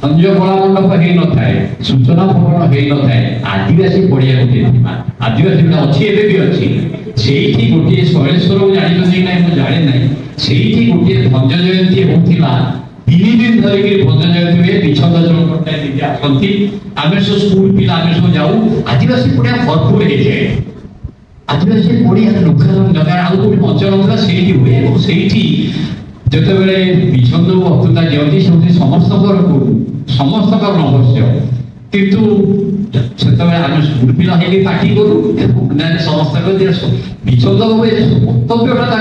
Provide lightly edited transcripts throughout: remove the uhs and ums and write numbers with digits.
संजय कला मंडप हो न थाए सूचना भवन हो न थाए आदिवासी पड़िया गोटे थिबा आदिवासी अच्छी एबे भी अच्छी सेठी गोटे शैलेश्वर जानी ना मुझे जाने ना सेठी गोटे भंज जयंती होता 3 दिन धरिकी भंज जयंती हुए पिछंदचरण पट्टायक आसती आम सब स्कूल पिला आम सब जाऊ आदिवासी पड़िया भरपूर हो जाए आदिवासी पड़िया लोकल जगह आउ मंच ना सेठी हुए सेठी जिते बड़े विछंद वक्तृता दिखती समस्त रहस्य किंतु से आम स्कूल पिला पार्टी करूँ समस्त विछंद वक्तव्यटा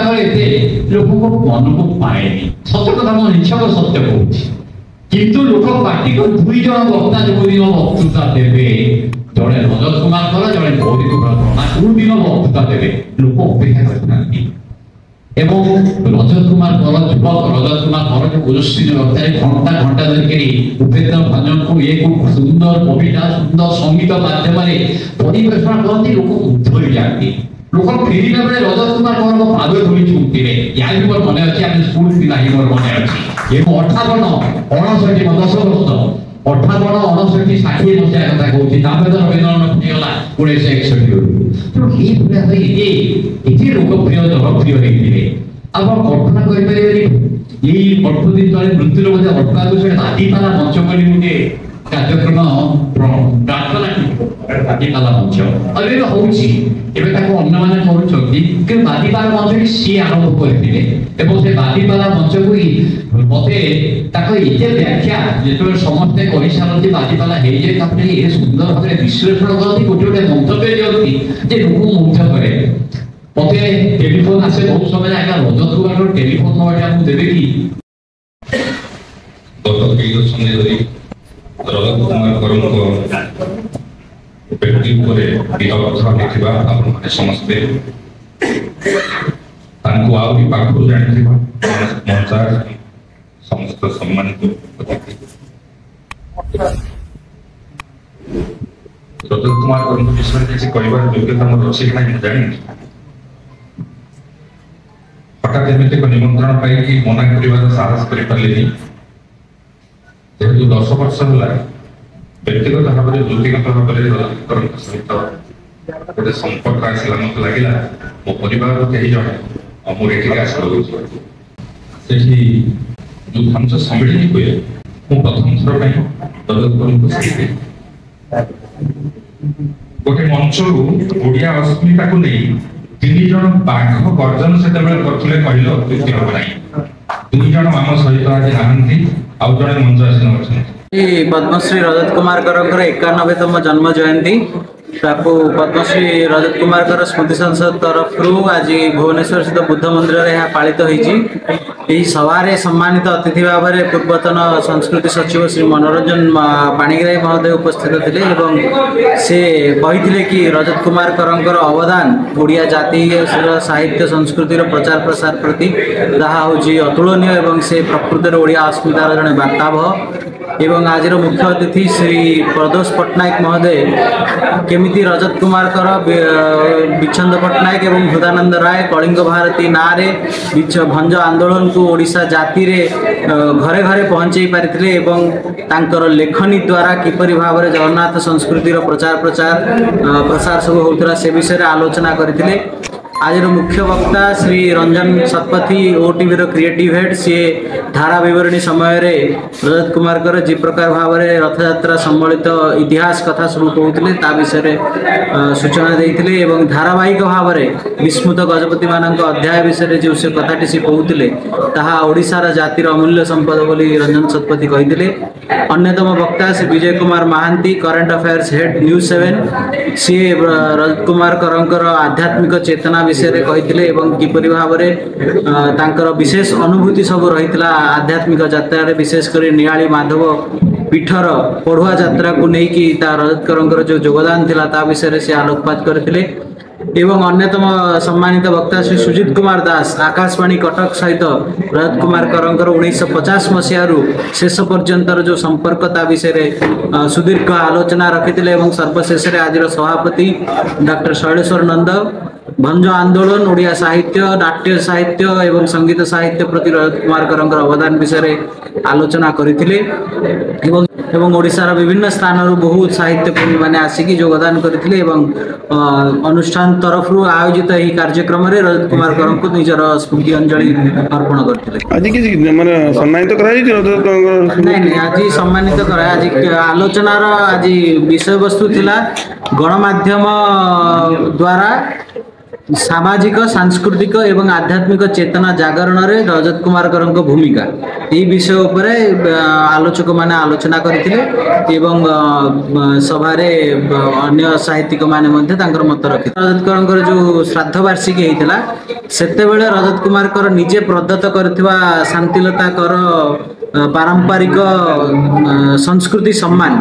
लोक मन को पाए सत्य कथा मैं निछक सत्य कहूँ किंतु लोक पार्टी को 2 जन वक्ता जो दिन वक्तृता देवे जड़े रजत कुमार जड़े गौरी कुमार 2 दिन वक्तृता देवे लोक अपेक्षा करते एवं रजत कुमार युवक रजत कुमार जो ओजस्वी रक्तार घंटा घंटा धरिकी उपेन्द्र भंजन को ये सुंदर कविता सुंदर संगीत माध्यम परिवेषण करती लोक मुग्ध हो जाती लोक फेरला बेले रजत कुमार पाद धूली छुटे या मोर मन अच्छे आम स्कूल पिला मोर मन अच्छी ये 58 59 10 वर्ष 58 59 60 मसीहा कथा कहूँ तो रवीन्द्रनाथ गला 1961 लोकप्रिय जनप्रिय होते आप कल्पना करें यही अल्प दिन तले मृत्यु अटका बादीपाला मंच बोली गोटे कार्यक्रम बादीपाला मंच अरे होगी अन्य बादीपाला मंच सी आरंभ करते से बादीपाला मंच को मत ये व्याख्या जो समस्ते कर सारती बादीपाला हो जाए ये सुंदर भाव विश्लेषण करती गोटे गोटे मंतव्य दिखती लोक मुग्ध करे मत टेलीफोन आसे बहुत समय आगे रजत कुमार टेलीफोन नंबर आपको देवे कि रजत कुमार व्यक्ति लिखा आप समस्ते पाखु जानी समस्त सम्मानित रजत कुमार विषय किसी कहबार योग्यता मोर अच्छी ना जानी हठात एमती एक निमंत्रण पाई मना कर साहस कर पारे जेहेतु 10 वर्ष है व्यक्तिगत भाव में व्यक्तिगत भाव में रजत सहित गोटे संपर्क आसला मत लगे मो परिवार कई जन मोर ये आशा जो मंच सम्मिलित हुए मुझे प्रथम थर रजत गोटे मंच ओडिया अस्मिता को नहीं 3 जन बाघ गर्जन से करते कहले अत्युक्ति हम ना 2 जन आम सहित आज नहांती आउ जड़े मंच आसी पद्मश्री रजत कुमार 91तम जन्म जयंती पद्मश्री रजत कुमार स्मृति संसद तरफ आज भुवनेश्वर स्थित बुद्ध मंदिर में पालित होती सभारे सम्मानित अतिथि भाव में पूर्वतन संस्कृति सचिव श्री मनोरंजन पाणिग्राही महोदय उपस्थित थे से कही कि रजत कुमार अवदान ओडिया जाति साहित्य संस्कृति प्रचार प्रसार प्रति जहाँ हूँ अतुलनीय एवं से प्रकृत ओडिया अस्मितार जड़े वार्तावह एवं आज मुख्य अतिथि श्री प्रदोष पट्टनायक महोदय केमिति रजत कुमार विच्छंद पट्टनायक एवं हृदानंद राय कलिंग भारती ना भंज आंदोलन को ओडिशा जाति रे घरे घरे पहुंचाई पारिथिले एवं तांकर लेखनी द्वारा किपरि भाव में जगन्नाथ संस्कृतिर प्रचार प्रसार सब होता से विषय आलोचना करथिले। आज मुख्य वक्ता Shri Ranjan Satpathy OTV creative head सी धारा विवरणी समय रजत कुमार जी प्रकार भाव में रथयात्रा सम्मिलित इतिहास कथा सब कहते विषय सूचना देते एवं धारावाहिक भाव में विस्मृत गजपति मान अध्याय विषय जो से कथाटी से कहते ओडिशार जातिर अमूल्य संपद बोली रंजन शतपथी कहते। अन्यतम वक्ता Shri Vijay Kumar Mohanty current affairs head news 7 सी रजत कुमार आध्यात्मिक चेतना विषय कहते किपरि भाव में विशेष अनुभूति सब रही आध्यात्मिक यात्रा विशेषकर नियाली माधव पीठर पढ़ुआ यात्रा को लेकिन रजतकर जो योगदान था विषय से आलोकपात करते एवं अन्यतम सम्मानित वक्ता श्री सुजित कुमार दास आकाशवाणी कटक सहित रजत कुमार 1950 मसीह शेष पर्यंतर जो संपर्क विषय सुदीर्घ आलोचना रखी सर्वशेष आज सभापति डॉक्टर शैलेश्वर नंद भंज आंदोलन ओडिया साहित्य नाट्य साहित्य एवं संगीत साहित्य प्रति रजत कुमार करंकर अवदान विषय आलोचना करथिले एवं ओडिशार विभिन्न स्थान बहुत साहित्य प्रेमी माने आसिकी योगदान करथिले एवं अनुष्ठान तरफ आयोजित यह कार्यक्रम रे रजत कुमार करंको निजर स्मृति अंजलि अर्पण करथिले। आज कि माने सम्मानित कराई रजत नहीं आज सम्मानित करा आज आलोचनार आज विषय वस्तु थिला गणमाध्यम द्वारा सामाजिक सांस्कृतिक एवं आध्यात्मिक चेतना जागरण रे रजत कुमार करंको भूमिका यही विषय उपरे आलोचक माने आलोचना करथिले एवं सभा रे अन्य साहित्यिक माने मध्ये तांकर मत रखि रजत करंकर जो श्राद्ध वार्षिकी हेतिला सेते बेले रजत कुमार कर निजे प्रदत्त करथिबा शांतिलता कर पारंपरिक संस्कृति सम्मान